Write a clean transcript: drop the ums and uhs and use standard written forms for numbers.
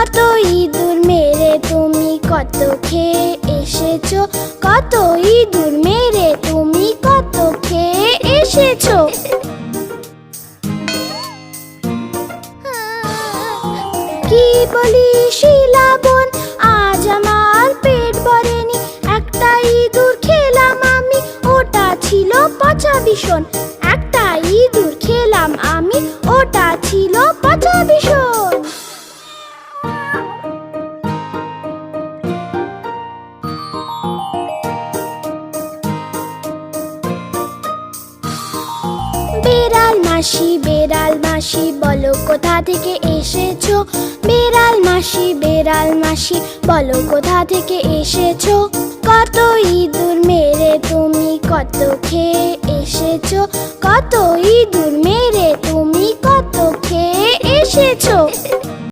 কত ইঁদুর মেরে তুমি কত খেয়ে এসেছো, কত ইঁদুর মেরে তুমি কত খেয়ে এসেছো। কি বলি শিলা বোন, আজ আমার পেট ভরেনি, একটা ইঁদুর খেলাম আমি, ওটা ছিল পচা ভীষণ। একটা ইঁদুর খেলাম আমি, ওটা ছিল পচা ভীষণ। বেড়াল মাসি বলো কোথা থেকে এসেছো, বেড়াল মাসি বলো কোথা থেকে এসেছো। কত ইঁদুর মেরে তুমি কত খেয়ে এসেছো, কত ইঁদুর মেরে তুমি কত খেয়ে এসেছো।